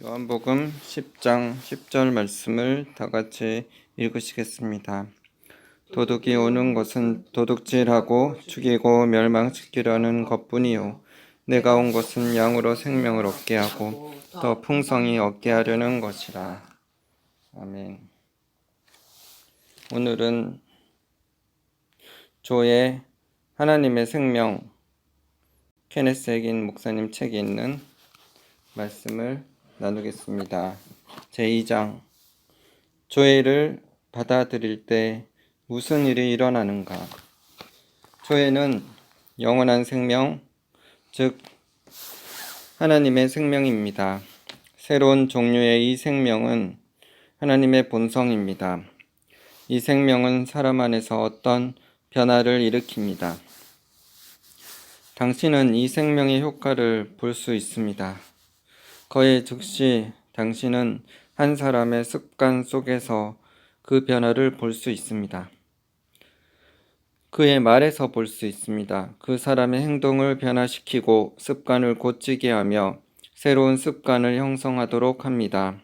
요한복음 10장 10절 말씀을 다 같이 읽으시겠습니다. 도둑이 오는 것은 도둑질하고 죽이고 멸망시키려는 것뿐이요 내가 온 것은 양으로 생명을 얻게 하고 더 풍성히 얻게 하려는 것이라. 아멘. 오늘은 조의 하나님의 생명 케네스 해긴 목사님 책에 있는 말씀을 나누겠습니다. 제2장 조회를 받아들일 때 무슨 일이 일어나는가? 조회는 영원한 생명, 즉 하나님의 생명입니다. 새로운 종류의 이 생명은 하나님의 본성입니다. 이 생명은 사람 안에서 어떤 변화를 일으킵니다. 당신은 이 생명의 효과를 볼 수 있습니다. 거의 즉시 당신은 한 사람의 습관 속에서 그 변화를 볼 수 있습니다. 그의 말에서 볼 수 있습니다. 그 사람의 행동을 변화시키고 습관을 고치게 하며 새로운 습관을 형성하도록 합니다.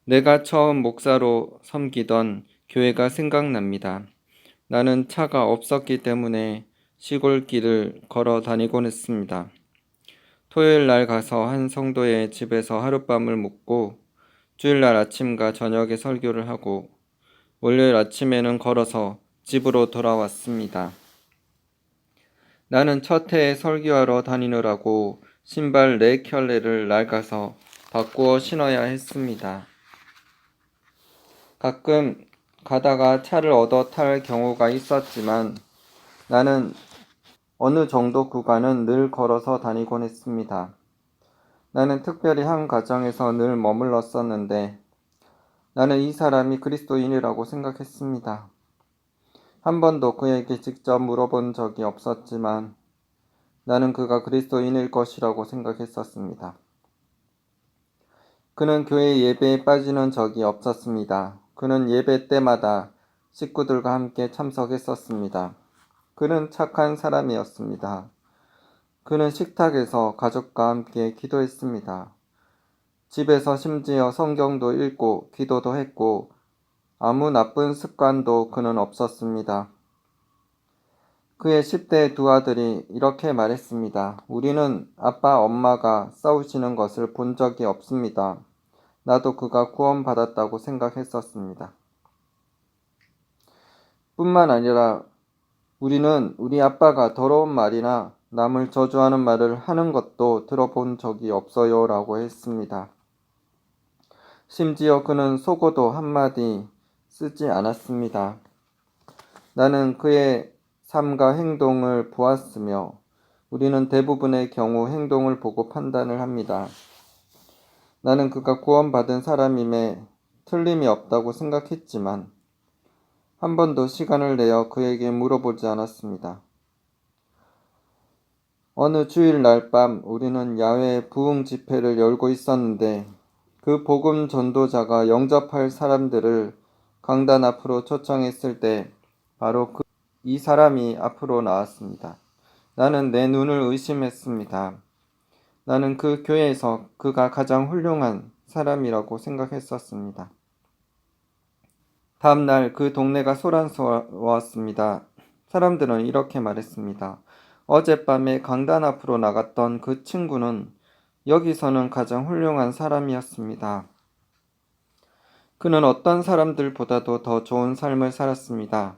내가 처음 목사로 섬기던 교회가 생각납니다. 나는 차가 없었기 때문에 시골길을 걸어 다니곤 했습니다. 토요일 날 가서 한 성도의 집에서 하룻밤을 묵고 주일날 아침과 저녁에 설교를 하고 월요일 아침에는 걸어서 집으로 돌아왔습니다. 나는 첫 해에 설교하러 다니느라고 신발 4켤레를 낡아서 바꾸어 신어야 했습니다. 가끔 가다가 차를 얻어 탈 경우가 있었지만 나는 어느 정도 구간은 늘 걸어서 다니곤 했습니다. 나는 특별히 한 가정에서 늘 머물렀었는데 나는 이 사람이 그리스도인이라고 생각했습니다. 한 번도 그에게 직접 물어본 적이 없었지만 나는 그가 그리스도인일 것이라고 생각했었습니다. 그는 교회 예배에 빠지는 적이 없었습니다. 그는 예배 때마다 식구들과 함께 참석했었습니다. 그는 착한 사람이었습니다. 그는 식탁에서 가족과 함께 기도했습니다. 집에서 심지어 성경도 읽고 기도도 했고 아무 나쁜 습관도 그는 없었습니다. 그의 10대 두 아들이 이렇게 말했습니다. 우리는 아빠, 엄마가 싸우시는 것을 본 적이 없습니다. 나도 그가 구원받았다고 생각했었습니다. 뿐만 아니라 우리는 우리 아빠가 더러운 말이나 남을 저주하는 말을 하는 것도 들어본 적이 없어요 라고 했습니다. 심지어 그는 속어도 한마디 쓰지 않았습니다. 나는 그의 삶과 행동을 보았으며 우리는 대부분의 경우 행동을 보고 판단을 합니다. 나는 그가 구원받은 사람임에 틀림이 없다고 생각했지만 한 번도 시간을 내어 그에게 물어보지 않았습니다. 어느 주일 날 밤 우리는 야외 부흥 집회를 열고 있었는데 그 복음 전도자가 영접할 사람들을 강단 앞으로 초청했을 때 바로 이 사람이 앞으로 나왔습니다. 나는 내 눈을 의심했습니다. 나는 그 교회에서 그가 가장 훌륭한 사람이라고 생각했었습니다. 다음 날 그 동네가 소란스러웠습니다. 사람들은 이렇게 말했습니다. 어젯밤에 강단 앞으로 나갔던 그 친구는 여기서는 가장 훌륭한 사람이었습니다. 그는 어떤 사람들보다도 더 좋은 삶을 살았습니다.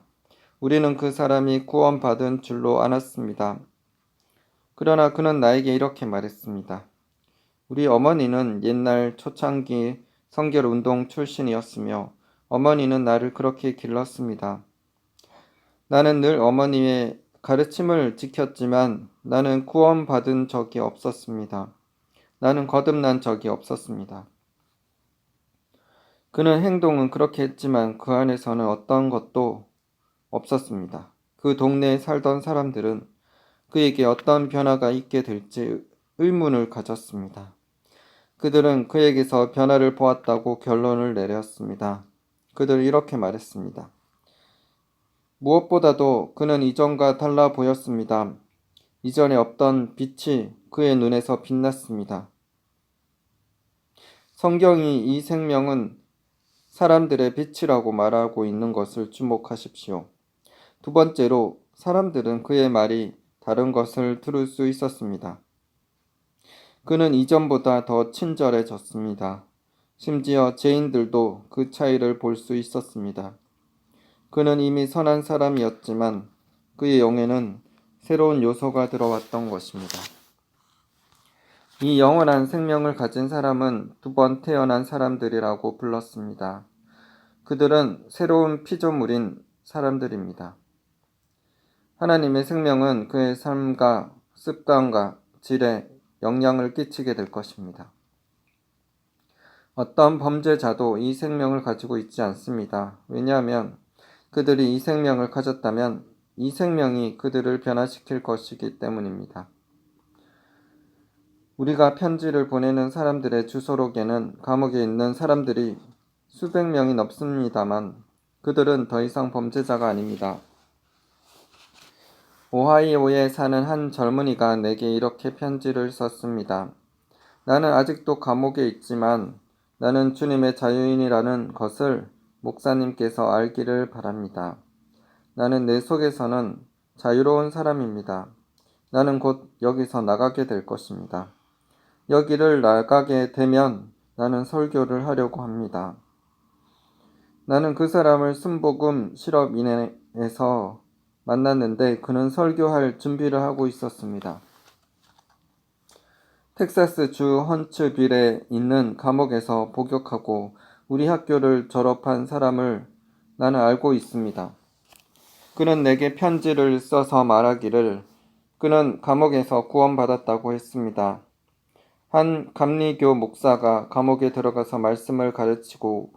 우리는 그 사람이 구원받은 줄로 알았습니다. 그러나 그는 나에게 이렇게 말했습니다. 우리 어머니는 옛날 초창기 성결운동 출신이었으며 어머니는 나를 그렇게 길렀습니다. 나는 늘 어머니의 가르침을 지켰지만 나는 구원받은 적이 없었습니다. 나는 거듭난 적이 없었습니다. 그는 행동은 그렇게 했지만 그 안에서는 어떤 것도 없었습니다. 그 동네에 살던 사람들은 그에게 어떤 변화가 있게 될지 의문을 가졌습니다. 그들은 그에게서 변화를 보았다고 결론을 내렸습니다. 그들은 이렇게 말했습니다. 무엇보다도 그는 이전과 달라 보였습니다. 이전에 없던 빛이 그의 눈에서 빛났습니다. 성경이 이 생명은 사람들의 빛이라고 말하고 있는 것을 주목하십시오. 두 번째로 사람들은 그의 말이 다른 것을 들을 수 있었습니다. 그는 이전보다 더 친절해졌습니다. 심지어 죄인들도 그 차이를 볼 수 있었습니다. 그는 이미 선한 사람이었지만 그의 영에는 새로운 요소가 들어왔던 것입니다. 이 영원한 생명을 가진 사람은 두 번 태어난 사람들이라고 불렀습니다. 그들은 새로운 피조물인 사람들입니다. 하나님의 생명은 그의 삶과 습관과 질에 영향을 끼치게 될 것입니다. 어떤 범죄자도 이 생명을 가지고 있지 않습니다. 왜냐하면 그들이 이 생명을 가졌다면 이 생명이 그들을 변화시킬 것이기 때문입니다. 우리가 편지를 보내는 사람들의 주소록에는 감옥에 있는 사람들이 수백 명이 넘습니다만 그들은 더 이상 범죄자가 아닙니다. 오하이오에 사는 한 젊은이가 내게 이렇게 편지를 썼습니다. 나는 아직도 감옥에 있지만 나는 주님의 자유인이라는 것을 목사님께서 알기를 바랍니다. 나는 내 속에서는 자유로운 사람입니다. 나는 곧 여기서 나가게 될 것입니다. 여기를 나가게 되면 나는 설교를 하려고 합니다. 나는 그 사람을 순복음 실업인에서 만났는데 그는 설교할 준비를 하고 있었습니다. 텍사스 주 헌츠빌에 있는 감옥에서 복역하고 우리 학교를 졸업한 사람을 나는 알고 있습니다. 그는 내게 편지를 써서 말하기를 그는 감옥에서 구원받았다고 했습니다. 한 감리교 목사가 감옥에 들어가서 말씀을 가르치고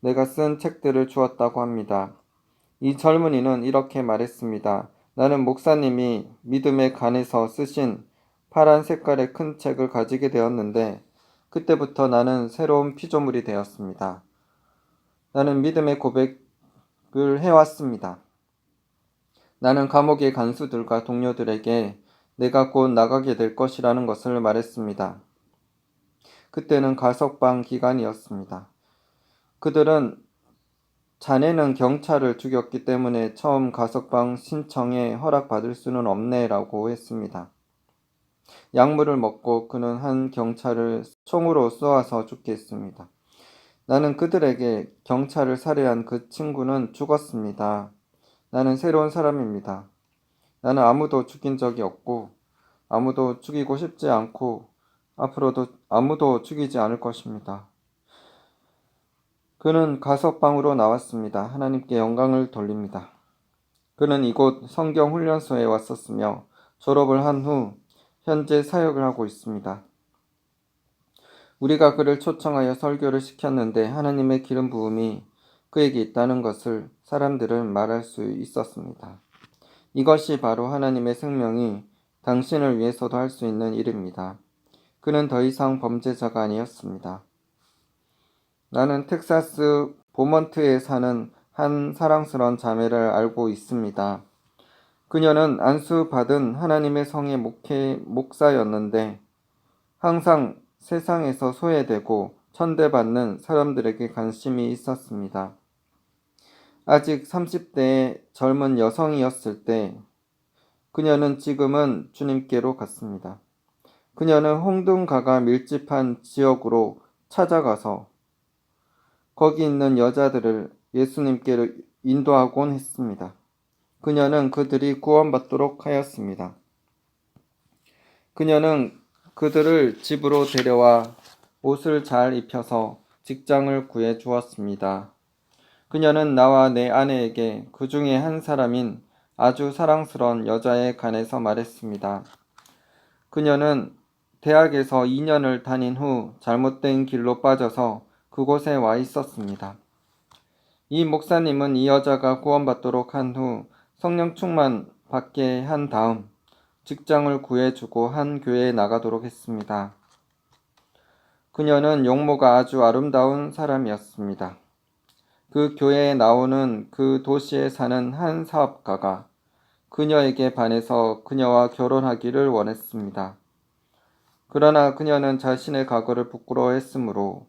내가 쓴 책들을 주었다고 합니다. 이 젊은이는 이렇게 말했습니다. 나는 목사님이 믿음의 간에서 쓰신 파란 색깔의 큰 책을 가지게 되었는데 그때부터 나는 새로운 피조물이 되었습니다. 나는 믿음의 고백을 해왔습니다. 나는 감옥의 간수들과 동료들에게 내가 곧 나가게 될 것이라는 것을 말했습니다. 그때는 가석방 기간이었습니다. 그들은 자네는 경찰을 죽였기 때문에 처음 가석방 신청에 허락받을 수는 없네라고 했습니다. 약물을 먹고 그는 한 경찰을 총으로 쏘아서 죽게 했습니다. 나는 그들에게 경찰을 살해한 그 친구는 죽었습니다. 나는 새로운 사람입니다. 나는 아무도 죽인 적이 없고 아무도 죽이고 싶지 않고 앞으로도 아무도 죽이지 않을 것입니다. 그는 가석방으로 나왔습니다. 하나님께 영광을 돌립니다. 그는 이곳 성경훈련소에 왔었으며 졸업을 한 후 현재 사역을 하고 있습니다. 우리가 그를 초청하여 설교를 시켰는데 하나님의 기름 부음이 그에게 있다는 것을 사람들은 말할 수 있었습니다. 이것이 바로 하나님의 생명이 당신을 위해서도 할 수 있는 일입니다. 그는 더 이상 범죄자가 아니었습니다. 나는 텍사스 보먼트에 사는 한 사랑스러운 자매를 알고 있습니다. 그녀는 안수받은 하나님의 성의 목사였는데 항상 세상에서 소외되고 천대받는 사람들에게 관심이 있었습니다. 아직 30대의 젊은 여성이었을 때 그녀는 지금은 주님께로 갔습니다. 그녀는 홍등가가 밀집한 지역으로 찾아가서 거기 있는 여자들을 예수님께로 인도하곤 했습니다. 그녀는 그들이 구원받도록 하였습니다. 그녀는 그들을 집으로 데려와 옷을 잘 입혀서 직장을 구해 주었습니다. 그녀는 나와 내 아내에게 그 중에 한 사람인 아주 사랑스러운 여자에 관해서 말했습니다. 그녀는 대학에서 2년을 다닌 후 잘못된 길로 빠져서 그곳에 와 있었습니다. 이 목사님은 이 여자가 구원받도록 한 후 성령 충만 받게 한 다음 직장을 구해주고 한 교회에 나가도록 했습니다. 그녀는 용모가 아주 아름다운 사람이었습니다. 그 교회에 나오는 그 도시에 사는 한 사업가가 그녀에게 반해서 그녀와 결혼하기를 원했습니다. 그러나 그녀는 자신의 과거를 부끄러워했으므로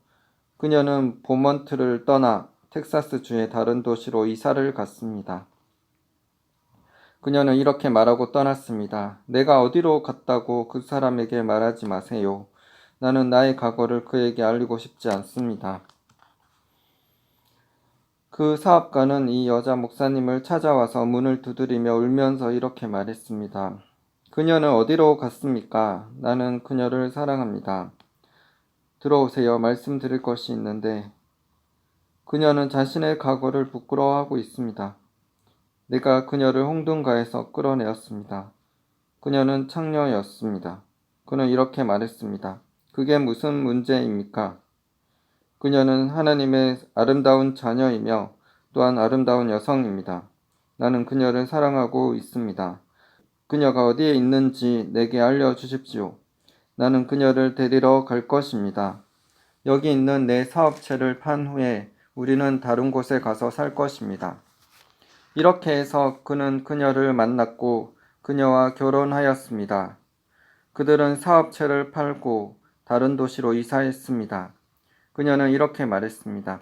그녀는 보먼트를 떠나 텍사스주의 다른 도시로 이사를 갔습니다. 그녀는 이렇게 말하고 떠났습니다. 내가 어디로 갔다고 그 사람에게 말하지 마세요. 나는 나의 과거를 그에게 알리고 싶지 않습니다. 그 사업가는 이 여자 목사님을 찾아와서 문을 두드리며 울면서 이렇게 말했습니다. 그녀는 어디로 갔습니까? 나는 그녀를 사랑합니다. 들어오세요. 말씀드릴 것이 있는데 그녀는 자신의 과거를 부끄러워하고 있습니다. 내가 그녀를 홍등가에서 끌어내었습니다. 그녀는 창녀였습니다. 그는 이렇게 말했습니다. 그게 무슨 문제입니까? 그녀는 하나님의 아름다운 자녀이며 또한 아름다운 여성입니다. 나는 그녀를 사랑하고 있습니다. 그녀가 어디에 있는지 내게 알려주십시오. 나는 그녀를 데리러 갈 것입니다. 여기 있는 내 사업체를 판 후에 우리는 다른 곳에 가서 살 것입니다. 이렇게 해서 그는 그녀를 만났고 그녀와 결혼하였습니다. 그들은 사업체를 팔고 다른 도시로 이사했습니다. 그녀는 이렇게 말했습니다.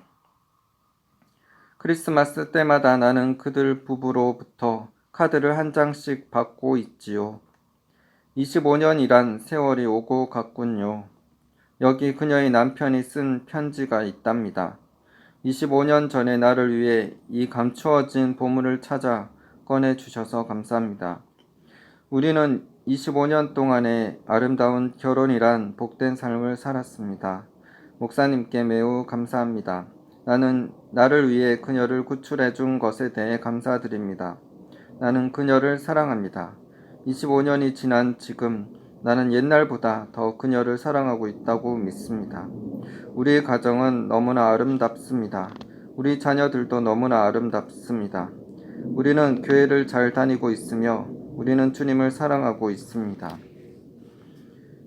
크리스마스 때마다 나는 그들 부부로부터 카드를 한 장씩 받고 있지요. 25년이란 세월이 오고 갔군요. 여기 그녀의 남편이 쓴 편지가 있답니다. 25년 전에 나를 위해 이 감추어진 보물을 찾아 꺼내주셔서 감사합니다. 우리는 25년 동안의 아름다운 결혼이란 복된 삶을 살았습니다. 목사님께 매우 감사합니다. 나는 나를 위해 그녀를 구출해 준 것에 대해 감사드립니다. 나는 그녀를 사랑합니다. 25년이 지난 지금 나는 옛날보다 더 그녀를 사랑하고 있다고 믿습니다. 우리 가정은 너무나 아름답습니다. 우리 자녀들도 너무나 아름답습니다. 우리는 교회를 잘 다니고 있으며 우리는 주님을 사랑하고 있습니다.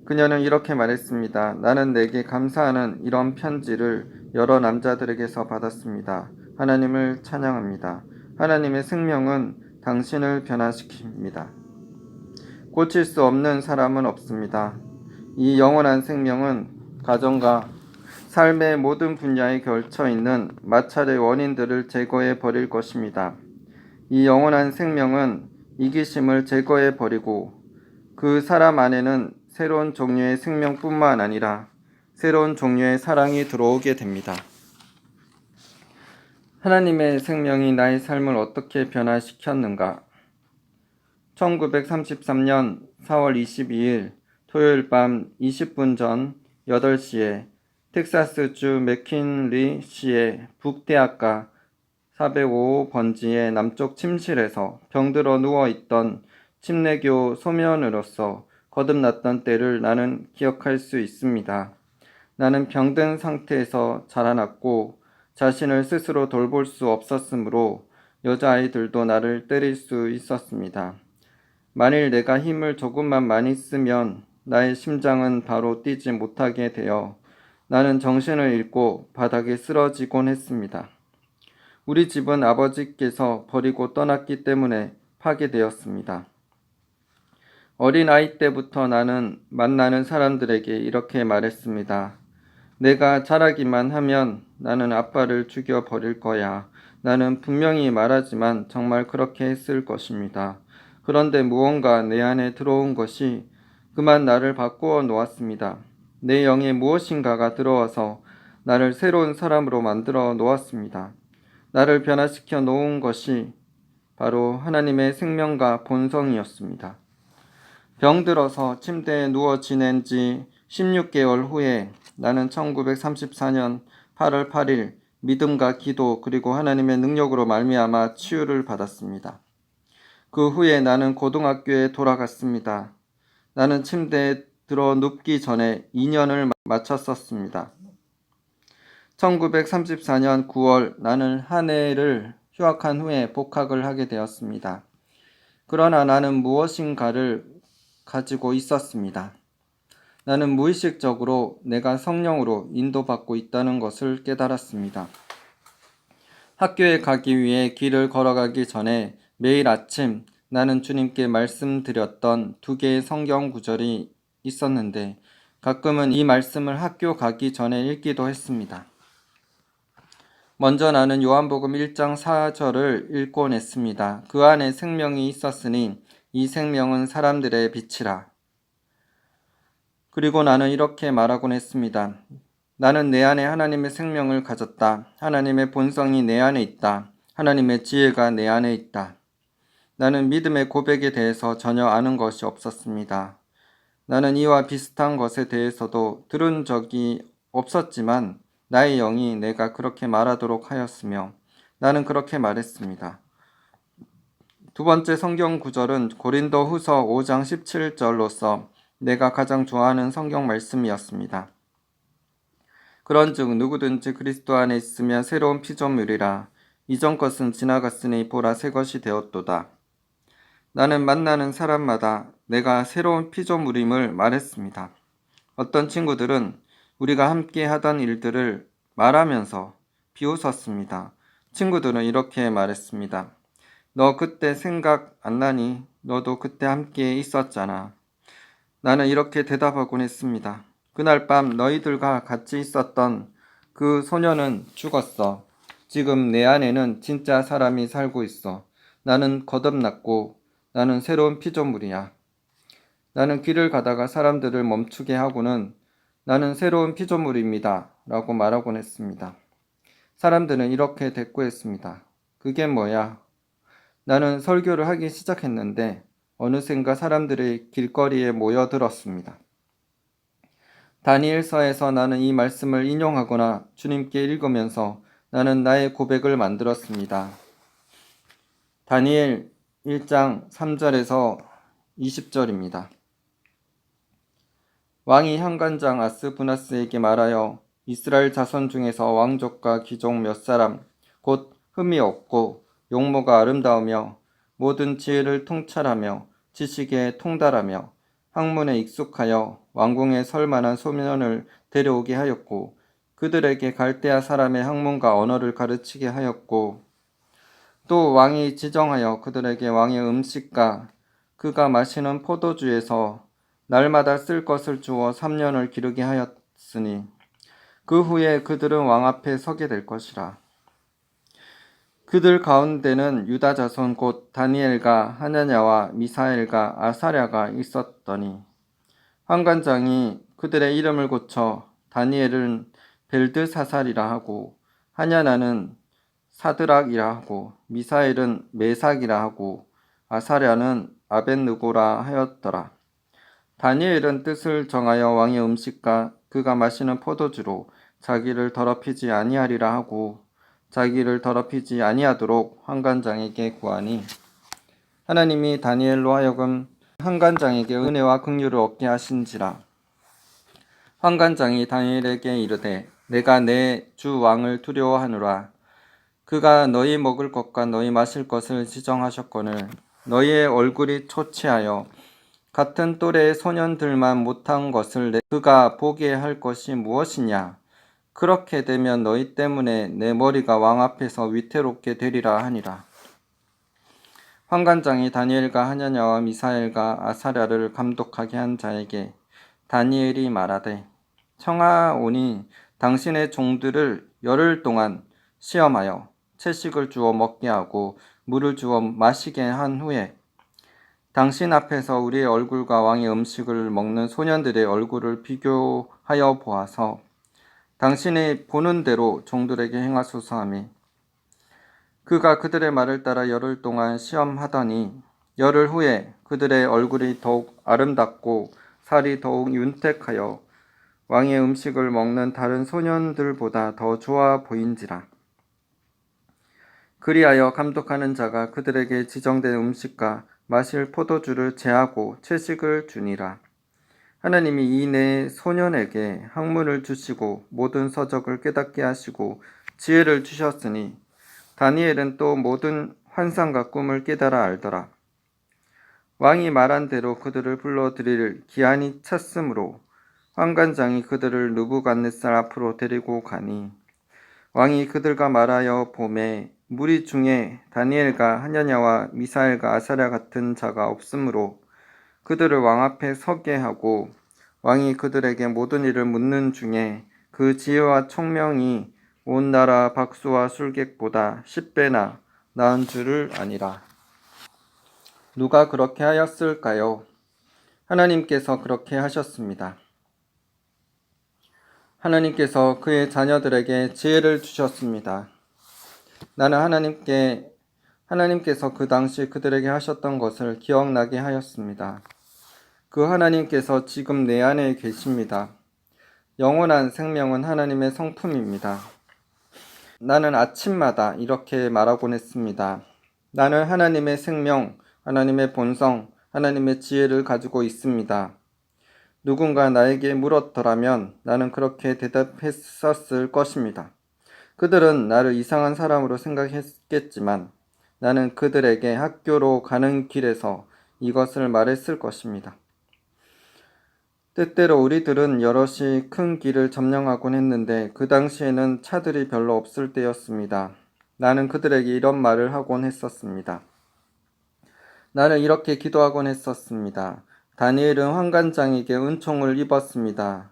그녀는 이렇게 말했습니다. 나는 내게 감사하는 이런 편지를 여러 남자들에게서 받았습니다. 하나님을 찬양합니다. 하나님의 생명은 당신을 변화시킵니다. 고칠 수 없는 사람은 없습니다. 이 영원한 생명은 가정과 삶의 모든 분야에 걸쳐 있는 마찰의 원인들을 제거해 버릴 것입니다. 이 영원한 생명은 이기심을 제거해 버리고 그 사람 안에는 새로운 종류의 생명뿐만 아니라 새로운 종류의 사랑이 들어오게 됩니다. 하나님의 생명이 나의 삶을 어떻게 변화시켰는가? 1933년 4월 22일 토요일 밤 20분 전 8시에 텍사스주 맥킨리 시의 북대학가 405번지의 남쪽 침실에서 병들어 누워있던 침례교 소년으로서 거듭났던 때를 나는 기억할 수 있습니다. 나는 병든 상태에서 자라났고 자신을 스스로 돌볼 수 없었으므로 여자아이들도 나를 때릴 수 있었습니다. 만일 내가 힘을 조금만 많이 쓰면 나의 심장은 바로 뛰지 못하게 되어 나는 정신을 잃고 바닥에 쓰러지곤 했습니다. 우리 집은 아버지께서 버리고 떠났기 때문에 파괴되었습니다. 어린아이 때부터 나는 만나는 사람들에게 이렇게 말했습니다. 내가 자라기만 하면 나는 아빠를 죽여버릴 거야. 나는 분명히 말하지만 정말 그렇게 했을 것입니다. 그런데 무언가 내 안에 들어온 것이 그만 나를 바꾸어 놓았습니다. 내 영에 무엇인가가 들어와서 나를 새로운 사람으로 만들어 놓았습니다. 나를 변화시켜 놓은 것이 바로 하나님의 생명과 본성이었습니다. 병들어서 침대에 누워 지낸 지 16개월 후에 나는 1934년 8월 8일 믿음과 기도 그리고 하나님의 능력으로 말미암아 치유를 받았습니다. 그 후에 나는 고등학교에 돌아갔습니다. 나는 침대에 들어 눕기 전에 2년을 마쳤었습니다. 1934년 9월 나는 한 해를 휴학한 후에 복학을 하게 되었습니다. 그러나 나는 무엇인가를 가지고 있었습니다. 나는 무의식적으로 내가 성령으로 인도받고 있다는 것을 깨달았습니다. 학교에 가기 위해 길을 걸어가기 전에 매일 아침 나는 주님께 말씀드렸던 2개의 성경 구절이 있었는데 가끔은 이 말씀을 학교 가기 전에 읽기도 했습니다. 먼저 나는 요한복음 1장 4절을 읽곤 했습니다. 그 안에 생명이 있었으니 이 생명은 사람들의 빛이라. 그리고 나는 이렇게 말하곤 했습니다. 나는 내 안에 하나님의 생명을 가졌다. 하나님의 본성이 내 안에 있다. 하나님의 지혜가 내 안에 있다. 나는 믿음의 고백에 대해서 전혀 아는 것이 없었습니다. 나는 이와 비슷한 것에 대해서도 들은 적이 없었지만 나의 영이 내가 그렇게 말하도록 하였으며 나는 그렇게 말했습니다. 두 번째 성경 구절은 고린도 후서 5장 17절로서 내가 가장 좋아하는 성경 말씀이었습니다. 그런즉 누구든지 그리스도 안에 있으면 새로운 피조물이라. 이전 것은 지나갔으니 보라 새 것이 되었도다. 나는 만나는 사람마다 내가 새로운 피조물임을 말했습니다. 어떤 친구들은 우리가 함께 하던 일들을 말하면서 비웃었습니다. 친구들은 이렇게 말했습니다. 너 그때 생각 안 나니? 너도 그때 함께 있었잖아. 나는 이렇게 대답하곤 했습니다. 그날 밤 너희들과 같이 있었던 그 소녀는 죽었어. 지금 내 안에는 진짜 사람이 살고 있어. 나는 거듭났고 나는 새로운 피조물이야. 나는 길을 가다가 사람들을 멈추게 하고는 나는 새로운 피조물입니다. 라고 말하곤 했습니다. 사람들은 이렇게 대꾸했습니다. 그게 뭐야? 나는 설교를 하기 시작했는데 어느샌가 사람들이 길거리에 모여들었습니다. 다니엘서에서 나는 이 말씀을 인용하거나 주님께 읽으면서 나는 나의 고백을 만들었습니다. 다니엘 1장 3절에서 20절입니다. 왕이 현관장 아스부나스에게 말하여 이스라엘 자손 중에서 왕족과 귀족 몇 사람 곧 흠이 없고 용모가 아름다우며 모든 지혜를 통찰하며 지식에 통달하며 학문에 익숙하여 왕궁에 설 만한 소년을 데려오게 하였고 그들에게 갈대아 사람의 학문과 언어를 가르치게 하였고 또 왕이 지정하여 그들에게 왕의 음식과 그가 마시는 포도주에서 날마다 쓸 것을 주어 3년을 기르게 하였으니 그 후에 그들은 왕 앞에 서게 될 것이라. 그들 가운데는 유다 자손 곧 다니엘과 하냐냐와 미사엘과 아사랴가 있었더니 환관장이 그들의 이름을 고쳐 다니엘은 벨드사살이라 하고 하냐나는 사드락이라 하고 미사엘은 메삭이라 하고 아사랴는 아벳느고라 하였더라. 다니엘은 뜻을 정하여 왕의 음식과 그가 마시는 포도주로 자기를 더럽히지 아니하리라 하고 자기를 더럽히지 아니하도록 환관장에게 구하니 하나님이 다니엘로 하여금 환관장에게 은혜와 긍휼을 얻게 하신지라. 환관장이 다니엘에게 이르되 내가 내 주 왕을 두려워하노라. 그가 너희 먹을 것과 너희 마실 것을 지정하셨거늘 너희의 얼굴이 초췌하여 같은 또래의 소년들만 못한 것을 그가 보게 할 것이 무엇이냐? 그렇게 되면 너희 때문에 내 머리가 왕 앞에서 위태롭게 되리라 하니라. 환관장이 다니엘과 하냐냐와 미사엘과 아사랴를 감독하게 한 자에게 다니엘이 말하되 청하오니 당신의 종들을 열흘 동안 시험하여 채식을 주어 먹게 하고 물을 주어 마시게 한 후에 당신 앞에서 우리의 얼굴과 왕의 음식을 먹는 소년들의 얼굴을 비교하여 보아서 당신이 보는 대로 종들에게 행하소서 하며 그가 그들의 말을 따라 열흘 동안 시험하더니 열흘 후에 그들의 얼굴이 더욱 아름답고 살이 더욱 윤택하여 왕의 음식을 먹는 다른 소년들보다 더 좋아 보인지라. 그리하여 감독하는 자가 그들에게 지정된 음식과 마실 포도주를 제하고 채식을 주니라. 하나님이 이 네 소년에게 학문을 주시고 모든 서적을 깨닫게 하시고 지혜를 주셨으니 다니엘은 또 모든 환상과 꿈을 깨달아 알더라. 왕이 말한 대로 그들을 불러들일 기한이 찼으므로 환관장이 그들을 느부갓네살 앞으로 데리고 가니 왕이 그들과 말하여 보매 무리 중에 다니엘과 하냐냐와 미사엘과 아사랴 같은 자가 없으므로 그들을 왕 앞에 서게 하고 왕이 그들에게 모든 일을 묻는 중에 그 지혜와 총명이 온 나라 박수와 술객보다 10배나 나은 줄을 아니라. 누가 그렇게 하였을까요? 하나님께서 그렇게 하셨습니다. 하나님께서 그의 자녀들에게 지혜를 주셨습니다. 나는 하나님께서 그 당시 그들에게 하셨던 것을 기억나게 하였습니다. 그 하나님께서 지금 내 안에 계십니다. 영원한 생명은 하나님의 성품입니다. 나는 아침마다 이렇게 말하곤 했습니다. 나는 하나님의 생명, 하나님의 본성, 하나님의 지혜를 가지고 있습니다. 누군가 나에게 물었더라면 나는 그렇게 대답했었을 것입니다. 그들은 나를 이상한 사람으로 생각했겠지만 나는 그들에게 학교로 가는 길에서 이것을 말했을 것입니다. 때때로 우리들은 여럿이 큰 길을 점령하곤 했는데 그 당시에는 차들이 별로 없을 때였습니다. 나는 그들에게 이런 말을 하곤 했었습니다. 나는 이렇게 기도하곤 했었습니다. 다니엘은 환관장에게 은총을 입었습니다.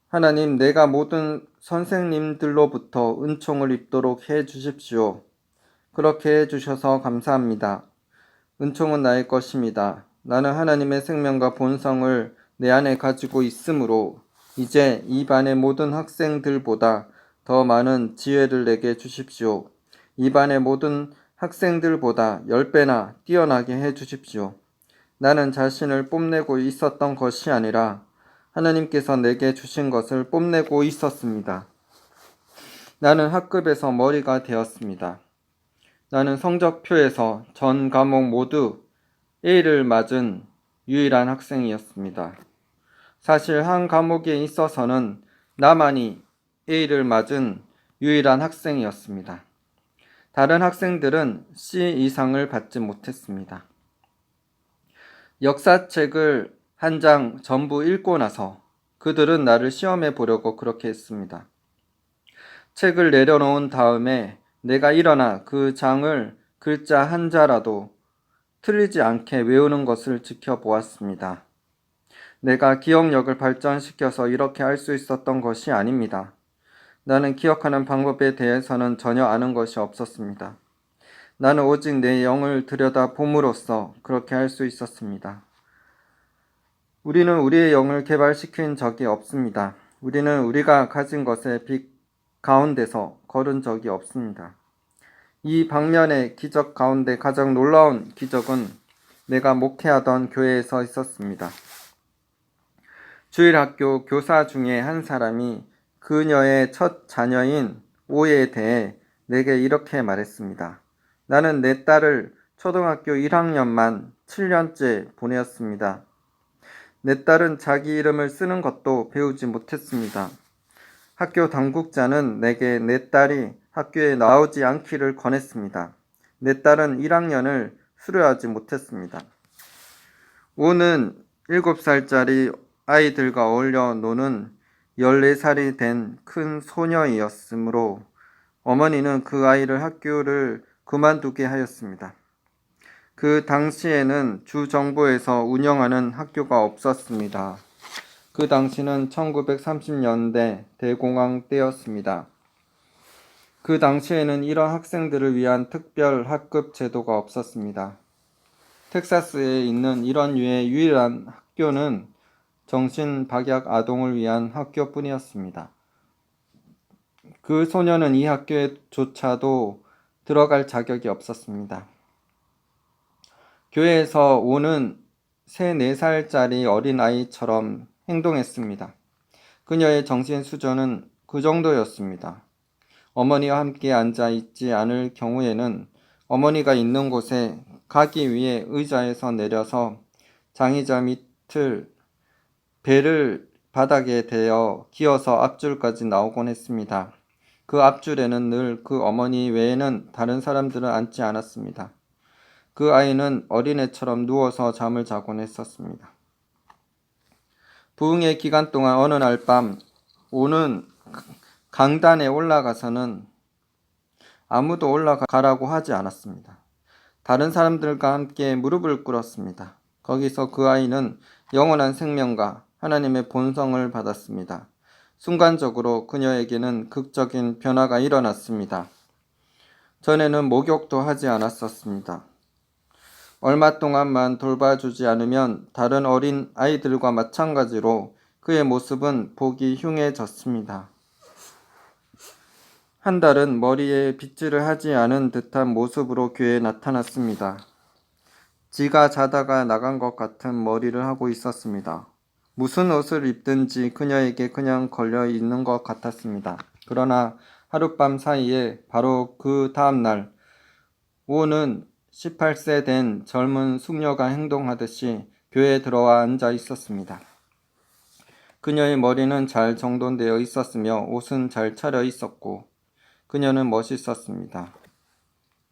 하나님, 내가 모든 선생님들로부터 은총을 입도록 해 주십시오. 그렇게 해 주셔서 감사합니다. 은총은 나의 것입니다. 나는 하나님의 생명과 본성을 내 안에 가지고 있으므로 이제 이 반의 모든 학생들보다 더 많은 지혜를 내게 주십시오. 이 반의 모든 학생들보다 10배나 뛰어나게 해 주십시오. 나는 자신을 뽐내고 있었던 것이 아니라 하나님께서 내게 주신 것을 뽐내고 있었습니다. 나는 학급에서 머리가 되었습니다. 나는 성적표에서 전 과목 모두 A를 맞은 유일한 학생이었습니다. 사실 한 과목에 있어서는 나만이 A를 맞은 유일한 학생이었습니다. 다른 학생들은 C 이상을 받지 못했습니다. 역사책을 한 장 전부 읽고 나서 그들은 나를 시험해 보려고 그렇게 했습니다. 책을 내려놓은 다음에 내가 일어나 그 장을 글자 한 자라도 틀리지 않게 외우는 것을 지켜보았습니다. 내가 기억력을 발전시켜서 이렇게 할 수 있었던 것이 아닙니다. 나는 기억하는 방법에 대해서는 전혀 아는 것이 없었습니다. 나는 오직 내 영을 들여다봄으로써 그렇게 할 수 있었습니다. 우리는 우리의 영을 개발시킨 적이 없습니다. 우리는 우리가 가진 것의 빛 가운데서 걸은 적이 없습니다. 이 방면의 기적 가운데 가장 놀라운 기적은 내가 목회하던 교회에서 있었습니다. 주일학교 교사 중에 한 사람이 그녀의 첫 자녀인 오에 대해 내게 이렇게 말했습니다. 나는 내 딸을 초등학교 1학년만 7년째 보내었습니다. 내 딸은 자기 이름을 쓰는 것도 배우지 못했습니다. 학교 당국자는 내게 내 딸이 학교에 나오지 않기를 권했습니다. 내 딸은 1학년을 수료하지 못했습니다. 오는 7살짜리 아이들과 어울려 노는 14살이 된 큰 소녀이었으므로 어머니는 그 아이를 학교를 그만두게 하였습니다. 그 당시에는 주 정부에서 운영하는 학교가 없었습니다. 그 당시는 1930년대 대공황 때였습니다. 그 당시에는 이런 학생들을 위한 특별 학급 제도가 없었습니다. 텍사스에 있는 이런 류의 유일한 학교는 정신박약 아동을 위한 학교뿐이었습니다. 그 소녀는 이 학교에조차도 들어갈 자격이 없었습니다. 교회에서 오는 3, 4살짜리 어린아이처럼 행동했습니다. 그녀의 정신 수준은 그 정도였습니다. 어머니와 함께 앉아 있지 않을 경우에는 어머니가 있는 곳에 가기 위해 의자에서 내려서 장의자 밑을 배를 바닥에 대어 기어서 앞줄까지 나오곤 했습니다. 그 앞줄에는 늘 그 어머니 외에는 다른 사람들은 앉지 않았습니다. 그 아이는 어린애처럼 누워서 잠을 자곤 했었습니다. 부흥의 기간 동안 어느 날 밤 오는 강단에 올라가서는 아무도 올라가라고 하지 않았습니다. 다른 사람들과 함께 무릎을 꿇었습니다. 거기서 그 아이는 영원한 생명과 하나님의 본성을 받았습니다. 순간적으로 그녀에게는 극적인 변화가 일어났습니다. 전에는 목욕도 하지 않았었습니다. 얼마 동안만 돌봐주지 않으면 다른 어린 아이들과 마찬가지로 그의 모습은 보기 흉해졌습니다. 한 달은 머리에 빗질을 하지 않은 듯한 모습으로 교회에 나타났습니다. 지가 자다가 나간 것 같은 머리를 하고 있었습니다. 무슨 옷을 입든지 그녀에게 그냥 걸려 있는 것 같았습니다. 그러나 하룻밤 사이에 바로 그 다음날 오는 18세 된 젊은 숙녀가 행동하듯이 교회에 들어와 앉아 있었습니다. 그녀의 머리는 잘 정돈되어 있었으며 옷은 잘 차려 있었고 그녀는 멋있었습니다.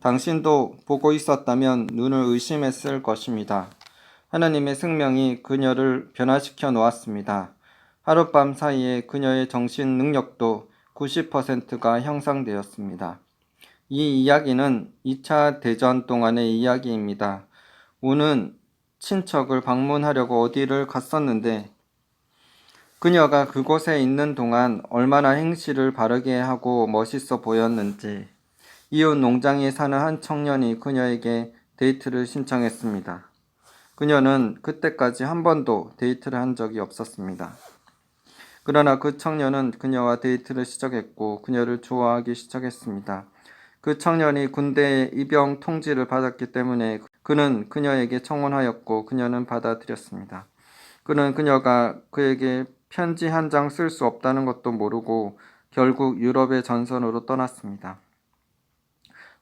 당신도 보고 있었다면 눈을 의심했을 것입니다. 하나님의 생명이 그녀를 변화시켜 놓았습니다. 하룻밤 사이에 그녀의 정신 능력도 90%가 향상되었습니다. 이 이야기는 2차 대전 동안의 이야기입니다. 우는 친척을 방문하려고 어디를 갔었는데 그녀가 그곳에 있는 동안 얼마나 행실을 바르게 하고 멋있어 보였는지 이웃 농장에 사는 한 청년이 그녀에게 데이트를 신청했습니다. 그녀는 그때까지 한 번도 데이트를 한 적이 없었습니다. 그러나 그 청년은 그녀와 데이트를 시작했고 그녀를 좋아하기 시작했습니다. 그 청년이 군대에 입영 통지를 받았기 때문에 그는 그녀에게 청혼하였고 그녀는 받아들였습니다. 그는 그녀가 그에게 편지 한 장 쓸 수 없다는 것도 모르고 결국 유럽의 전선으로 떠났습니다.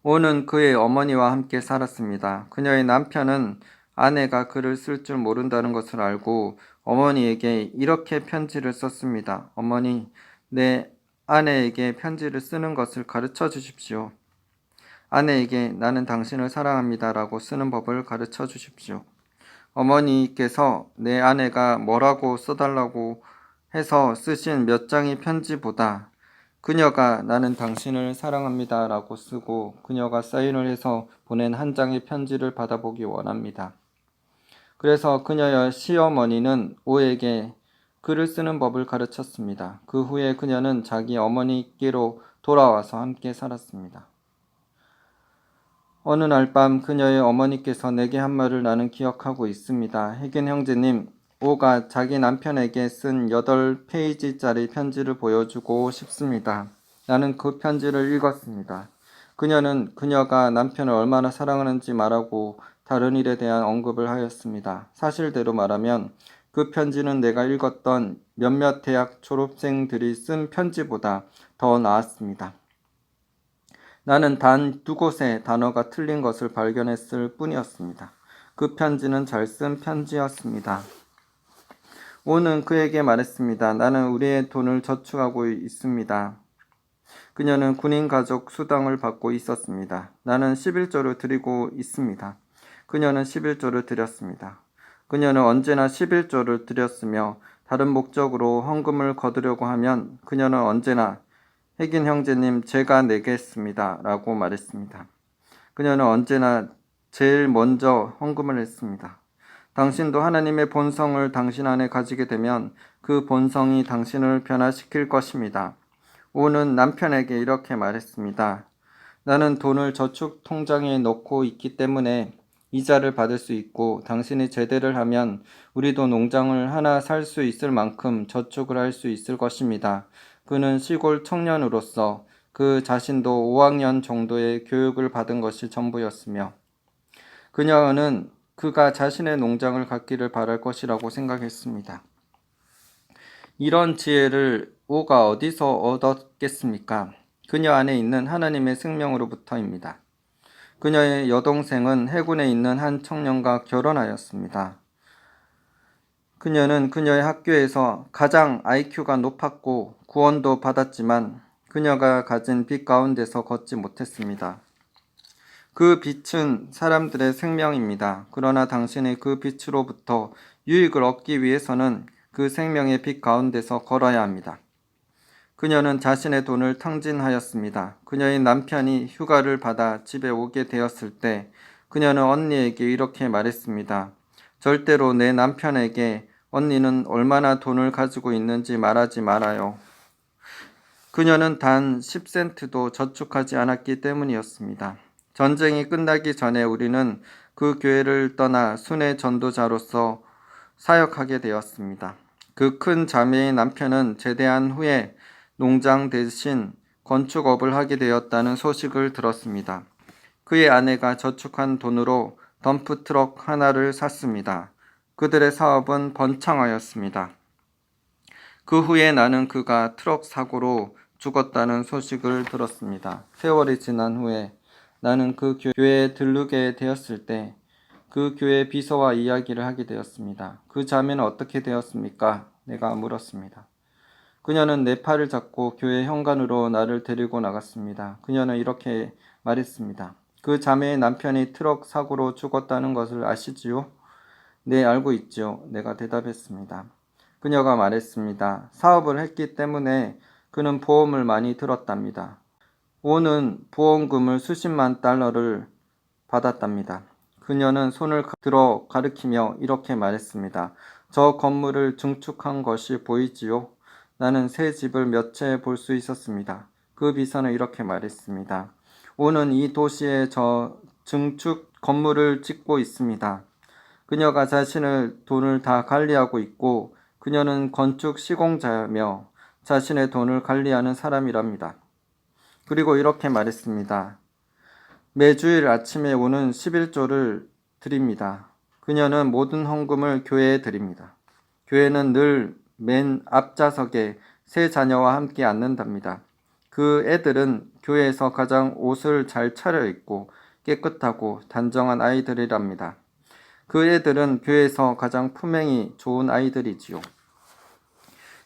오는 그의 어머니와 함께 살았습니다. 그녀의 남편은 아내가 글을 쓸 줄 모른다는 것을 알고 어머니에게 이렇게 편지를 썼습니다. 어머니, 내 아내에게 편지를 쓰는 것을 가르쳐 주십시오. 아내에게 나는 당신을 사랑합니다 라고 쓰는 법을 가르쳐 주십시오. 어머니께서 내 아내가 뭐라고 써달라고 해서 쓰신 몇 장의 편지보다 그녀가 나는 당신을 사랑합니다 라고 쓰고 그녀가 사인을 해서 보낸 한 장의 편지를 받아보기 원합니다. 그래서 그녀의 시어머니는 오에게 글을 쓰는 법을 가르쳤습니다. 그 후에 그녀는 자기 어머니께로 돌아와서 함께 살았습니다. 어느 날 밤 그녀의 어머니께서 내게 한 말을 나는 기억하고 있습니다. 혜긴 형제님, 오가 자기 남편에게 쓴 8페이지짜리 편지를 보여주고 싶습니다. 나는 그 편지를 읽었습니다. 그녀는 그녀가 남편을 얼마나 사랑하는지 말하고 다른 일에 대한 언급을 하였습니다. 사실대로 말하면 그 편지는 내가 읽었던 몇몇 대학 졸업생들이 쓴 편지보다 더 나았습니다. 나는 단 2곳의 단어가 틀린 것을 발견했을 뿐이었습니다. 그 편지는 잘 쓴 편지였습니다. 오는 그에게 말했습니다. 나는 우리의 돈을 저축하고 있습니다. 그녀는 군인 가족 수당을 받고 있었습니다. 나는 11조를 드리고 있습니다. 그녀는 11조를 드렸습니다. 그녀는 언제나 11조를 드렸으며 다른 목적으로 헌금을 거두려고 하면 그녀는 언제나 혜긴 형제님 제가 내겠습니다 라고 말했습니다. 그녀는 언제나 제일 먼저 헌금을 했습니다. 당신도 하나님의 본성을 당신 안에 가지게 되면 그 본성이 당신을 변화시킬 것입니다. 오는 남편에게 이렇게 말했습니다. 나는 돈을 저축 통장에 넣고 있기 때문에 이자를 받을 수 있고 당신이 제대를 하면 우리도 농장을 하나 살 수 있을 만큼 저축을 할 수 있을 것입니다. 그는 시골 청년으로서 그 자신도 5학년 정도의 교육을 받은 것이 전부였으며 그녀는 그가 자신의 농장을 갖기를 바랄 것이라고 생각했습니다. 이런 지혜를 오가 어디서 얻었겠습니까? 그녀 안에 있는 하나님의 생명으로부터입니다. 그녀의 여동생은 해군에 있는 한 청년과 결혼하였습니다. 그녀는 그녀의 학교에서 가장 IQ가 높았고 구원도 받았지만 그녀가 가진 빛 가운데서 걷지 못했습니다. 그 빛은 사람들의 생명입니다. 그러나 당신이 그 빛으로부터 유익을 얻기 위해서는 그 생명의 빛 가운데서 걸어야 합니다. 그녀는 자신의 돈을 탕진하였습니다. 그녀의 남편이 휴가를 받아 집에 오게 되었을 때 그녀는 언니에게 이렇게 말했습니다. 절대로 내 남편에게 언니는 얼마나 돈을 가지고 있는지 말하지 말아요. 그녀는 단 10센트도 저축하지 않았기 때문이었습니다. 전쟁이 끝나기 전에 우리는 그 교회를 떠나 순회 전도자로서 사역하게 되었습니다. 그 큰 자매의 남편은 제대한 후에 농장 대신 건축업을 하게 되었다는 소식을 들었습니다. 그의 아내가 저축한 돈으로 덤프트럭 하나를 샀습니다. 그들의 사업은 번창하였습니다. 그 후에 나는 그가 트럭 사고로 죽었다는 소식을 들었습니다. 세월이 지난 후에 나는 그 교회에 들르게 되었을 때 그 교회 비서와 이야기를 하게 되었습니다. 그 자매는 어떻게 되었습니까? 내가 물었습니다. 그녀는 내 팔을 잡고 교회 현관으로 나를 데리고 나갔습니다. 그녀는 이렇게 말했습니다. 그 자매의 남편이 트럭 사고로 죽었다는 것을 아시지요? 네, 알고 있지요. 내가 대답했습니다. 그녀가 말했습니다. 사업을 했기 때문에 그는 보험을 많이 들었답니다. 오는 보험금을 수십만 달러를 받았답니다. 그녀는 손을 들어 가리키며 이렇게 말했습니다. 저 건물을 증축한 것이 보이지요? 나는 새 집을 몇 채 볼 수 있었습니다. 그 비서는 이렇게 말했습니다. 오는 이 도시에 저 증축 건물을 짓고 있습니다. 그녀가 자신의 돈을 다 관리하고 있고 그녀는 건축 시공자며 자신의 돈을 관리하는 사람이랍니다. 그리고 이렇게 말했습니다. 매주일 아침에 오는 11조를 드립니다. 그녀는 모든 헌금을 교회에 드립니다. 교회는 늘 맨 앞좌석에 세 자녀와 함께 앉는답니다. 그 애들은 교회에서 가장 옷을 잘 차려입고 깨끗하고 단정한 아이들이랍니다. 그 애들은 교회에서 가장 품행이 좋은 아이들이지요.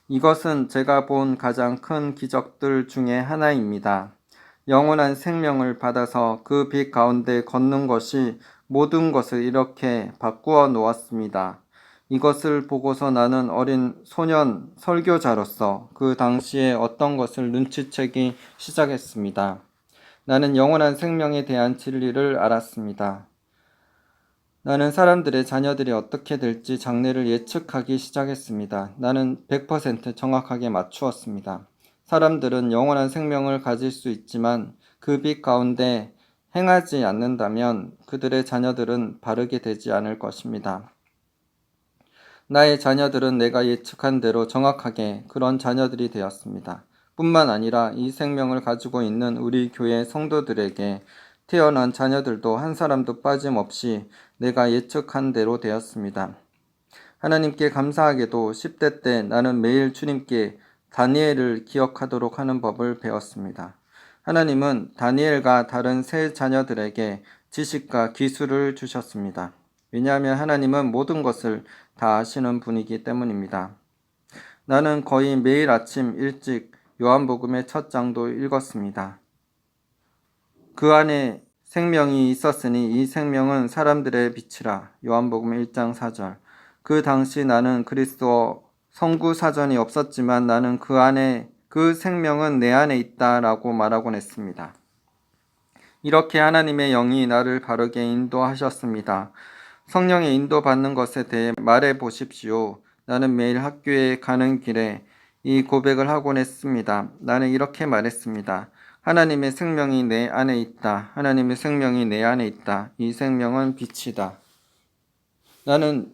이것은 제가 본 가장 큰 기적들 중에 하나입니다. 영원한 생명을 받아서 그 빛 가운데 걷는 것이 모든 것을 이렇게 바꾸어 놓았습니다. 이것을 보고서 나는 어린 소년 설교자로서 그 당시에 어떤 것을 눈치채기 시작했습니다. 나는 영원한 생명에 대한 진리를 알았습니다. 나는 사람들의 자녀들이 어떻게 될지 장래를 예측하기 시작했습니다. 나는 100% 정확하게 맞추었습니다. 사람들은 영원한 생명을 가질 수 있지만 그 빛 가운데 행하지 않는다면 그들의 자녀들은 바르게 되지 않을 것입니다. 나의 자녀들은 내가 예측한 대로 정확하게 그런 자녀들이 되었습니다. 뿐만 아니라 이 생명을 가지고 있는 우리 교회 성도들에게 태어난 자녀들도 한 사람도 빠짐없이 내가 예측한 대로 되었습니다. 하나님께 감사하게도 10대 때 나는 매일 주님께 다니엘을 기억하도록 하는 법을 배웠습니다. 하나님은 다니엘과 다른 세 자녀들에게 지식과 기술을 주셨습니다. 왜냐하면 하나님은 모든 것을 다 아시는 분이기 때문입니다. 나는 거의 매일 아침 일찍 요한복음의 첫 장도 읽었습니다. 그 안에 생명이 있었으니 이 생명은 사람들의 빛이라. 요한복음 1장 4절. 그 당시 나는 그리스도 성구 사전이 없었지만 나는 그 안에 그 생명은 내 안에 있다라고 말하곤 했습니다. 이렇게 하나님의 영이 나를 바르게 인도하셨습니다. 성령의 인도받는 것에 대해 말해 보십시오. 나는 매일 학교에 가는 길에 이 고백을 하곤 했습니다. 나는 이렇게 말했습니다. 하나님의 생명이 내 안에 있다. 하나님의 생명이 내 안에 있다. 이 생명은 빛이다. 나는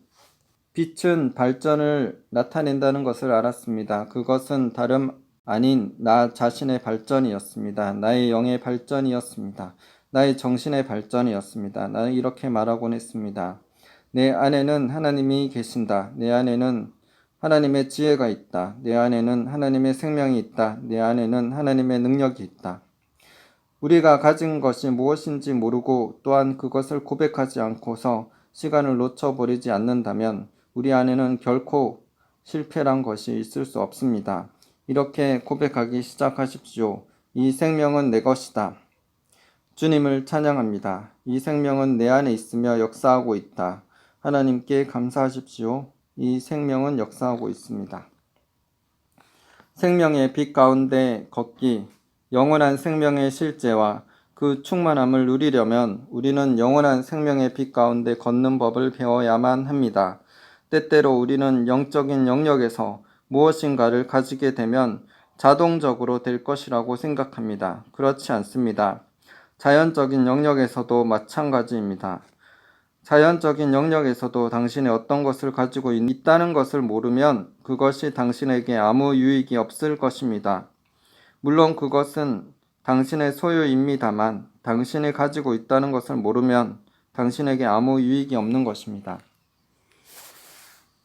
빛은 발전을 나타낸다는 것을 알았습니다. 그것은 다름 아닌 나 자신의 발전이었습니다. 나의 영의 발전이었습니다. 나의 정신의 발전이었습니다. 나는 이렇게 말하곤 했습니다. 내 안에는 하나님이 계신다. 내 안에는 하나님의 지혜가 있다. 내 안에는 하나님의 생명이 있다. 내 안에는 하나님의 능력이 있다. 우리가 가진 것이 무엇인지 모르고 또한 그것을 고백하지 않고서 시간을 놓쳐버리지 않는다면 우리 안에는 결코 실패란 것이 있을 수 없습니다. 이렇게 고백하기 시작하십시오. 이 생명은 내 것이다. 주님을 찬양합니다. 이 생명은 내 안에 있으며 역사하고 있다. 하나님께 감사하십시오. 이 생명은 역사하고 있습니다. 생명의 빛 가운데 걷기, 영원한 생명의 실제와 그 충만함을 누리려면 우리는 영원한 생명의 빛 가운데 걷는 법을 배워야만 합니다. 때때로 우리는 영적인 영역에서 무엇인가를 가지게 되면 자동적으로 될 것이라고 생각합니다. 그렇지 않습니다. 자연적인 영역에서도 마찬가지입니다. 자연적인 영역에서도 당신이 어떤 것을 가지고 있다는 것을 모르면 그것이 당신에게 아무 유익이 없을 것입니다. 물론 그것은 당신의 소유입니다만 당신이 가지고 있다는 것을 모르면 당신에게 아무 유익이 없는 것입니다.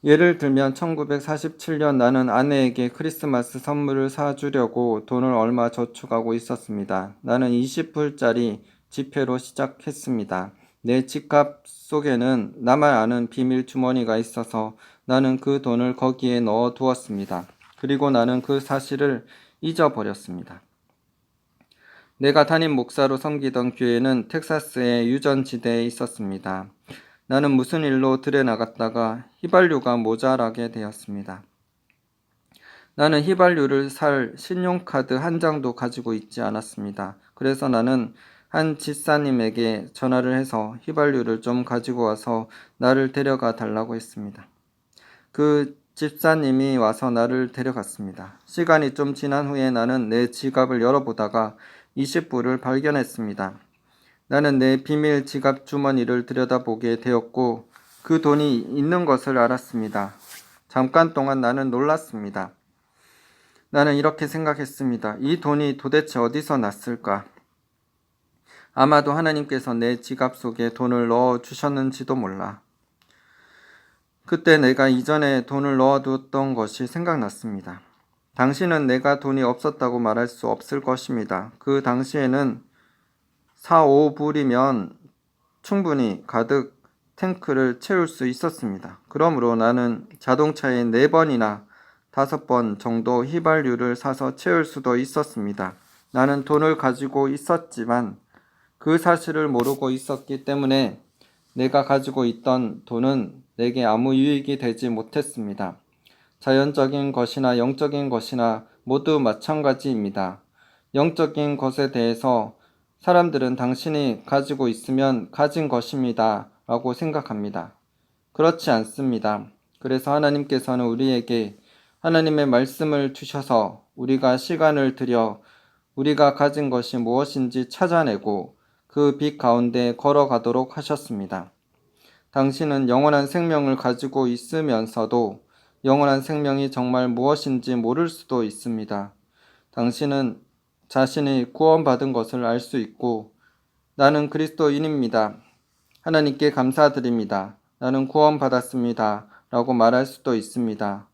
예를 들면 1947년 나는 아내에게 크리스마스 선물을 사주려고 돈을 얼마 저축하고 있었습니다. 나는 20불짜리 지폐로 시작했습니다. 내 지갑 속에는 나만 아는 비밀 주머니가 있어서 나는 그 돈을 거기에 넣어 두었습니다. 그리고 나는 그 사실을 잊어버렸습니다. 내가 담임 목사로 섬기던 교회는 텍사스의 유전지대에 있었습니다. 나는 무슨 일로 들에 나갔다가 휘발유가 모자라게 되었습니다. 나는 휘발유를 살 신용카드 한 장도 가지고 있지 않았습니다. 그래서 나는 한 집사님에게 전화를 해서 휘발유를 좀 가지고 와서 나를 데려가 달라고 했습니다. 그 집사님이 와서 나를 데려갔습니다. 시간이 좀 지난 후에 나는 내 지갑을 열어보다가 20불을 발견했습니다. 나는 내 비밀 지갑 주머니를 들여다보게 되었고 그 돈이 있는 것을 알았습니다. 잠깐 동안 나는 놀랐습니다. 나는 이렇게 생각했습니다. 이 돈이 도대체 어디서 났을까? 아마도 하나님께서 내 지갑 속에 돈을 넣어 주셨는지도 몰라. 그때 내가 이전에 돈을 넣어두었던 것이 생각났습니다. 당신은 내가 돈이 없었다고 말할 수 없을 것입니다. 그 당시에는 4, 5불이면 충분히 가득 탱크를 채울 수 있었습니다. 그러므로 나는 자동차에 4번이나 5번 정도 휘발유를 사서 채울 수도 있었습니다. 나는 돈을 가지고 있었지만 그 사실을 모르고 있었기 때문에 내가 가지고 있던 돈은 내게 아무 유익이 되지 못했습니다. 자연적인 것이나 영적인 것이나 모두 마찬가지입니다. 영적인 것에 대해서 사람들은 당신이 가지고 있으면 가진 것입니다 라고 생각합니다. 그렇지 않습니다. 그래서 하나님께서는 우리에게 하나님의 말씀을 주셔서 우리가 시간을 들여 우리가 가진 것이 무엇인지 찾아내고 그 빛 가운데 걸어가도록 하셨습니다. 당신은 영원한 생명을 가지고 있으면서도 영원한 생명이 정말 무엇인지 모를 수도 있습니다. 당신은 자신이 구원받은 것을 알 수 있고 나는 그리스도인입니다. 하나님께 감사드립니다. 나는 구원받았습니다. 라고 말할 수도 있습니다.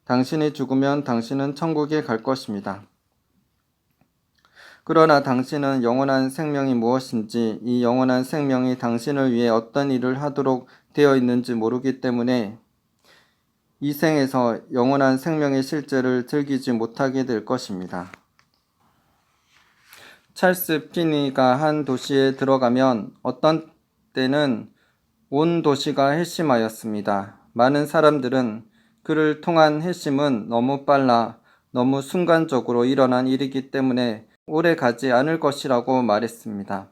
당신이 죽으면 당신은 천국에 갈 것입니다. 그러나 당신은 영원한 생명이 무엇인지 이 영원한 생명이 당신을 위해 어떤 일을 하도록 되어 있는지 모르기 때문에 이 생에서 영원한 생명의 실제를 즐기지 못하게 될 것입니다. 찰스 피니가 한 도시에 들어가면 어떤 때는 온 도시가 회심하였습니다. 많은 사람들은 그를 통한 회심은 너무 빨라 너무 순간적으로 일어난 일이기 때문에 오래 가지 않을 것이라고 말했습니다.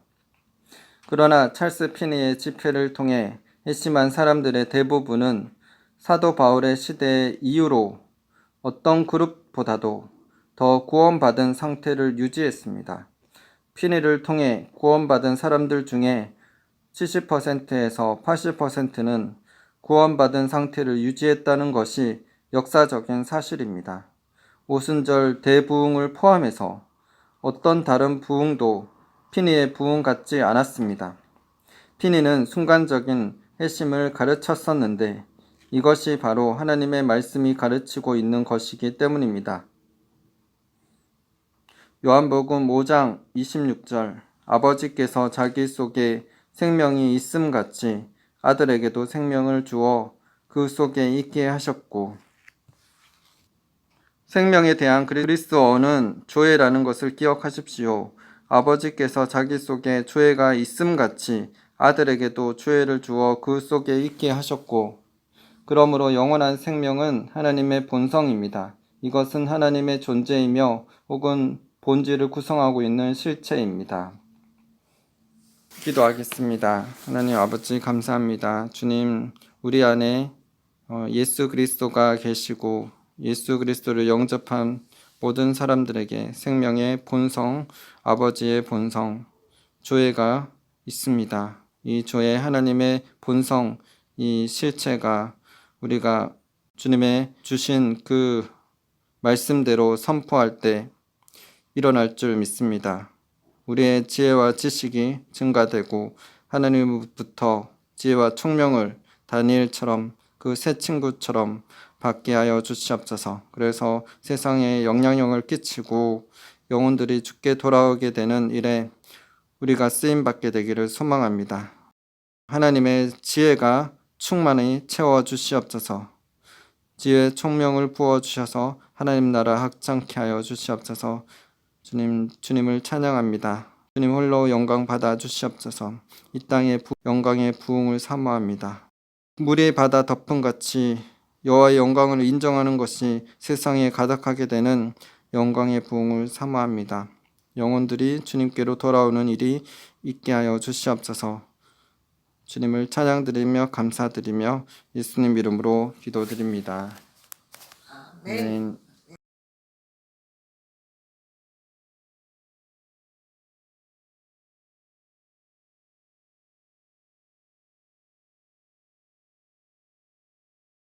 그러나 찰스 피니의 집회를 통해 회심한 사람들의 대부분은 사도 바울의 시대 이후로 어떤 그룹보다도 더 구원받은 상태를 유지했습니다. 피니를 통해 구원받은 사람들 중에 70%에서 80%는 구원받은 상태를 유지했다는 것이 역사적인 사실입니다. 오순절 대부흥을 포함해서 어떤 다른 부흥도 피니의 부흥 같지 않았습니다. 피니는 순간적인 회심을 가르쳤었는데 이것이 바로 하나님의 말씀이 가르치고 있는 것이기 때문입니다. 요한복음 5장 26절 아버지께서 자기 속에 생명이 있음같이 아들에게도 생명을 주어 그 속에 있게 하셨고 생명에 대한 그리스어는 조회라는 것을 기억하십시오. 아버지께서 자기 속에 조회가 있음같이 아들에게도 조회를 주어 그 속에 있게 하셨고 그러므로 영원한 생명은 하나님의 본성입니다. 이것은 하나님의 존재이며 혹은 본질을 구성하고 있는 실체입니다. 기도하겠습니다. 하나님 아버지 감사합니다. 주님 우리 안에 예수 그리스도가 계시고 예수 그리스도를 영접한 모든 사람들에게 생명의 본성, 아버지의 본성, 조회가 있습니다. 이 조회 하나님의 본성, 이 실체가 우리가 주님의 주신 그 말씀대로 선포할 때 일어날 줄 믿습니다. 우리의 지혜와 지식이 증가되고 하나님부터 지혜와 총명을 다니엘처럼 그 새 친구처럼 받게 하여 주시옵소서. 그래서 세상에 영향력을 끼치고 영혼들이 주께 돌아오게 되는 일에 우리가 쓰임 받게 되기를 소망합니다. 하나님의 지혜가 충만히 채워 주시옵소서. 지혜 총명을 부어 주셔서 하나님 나라 확장케 하여 주시옵소서. 주님을 찬양합니다. 주님 홀로 영광 받아 주시옵소서. 이 땅의 영광의 부흥을 사모합니다. 물이 바다 덮음같이 여호와의 영광을 인정하는 것이 세상에 가득하게 되는 영광의 부흥을 사모합니다. 영혼들이 주님께로 돌아오는 일이 있게 하여 주시옵소서. 주님을 찬양드리며 감사드리며 예수님 이름으로 기도드립니다. 아멘.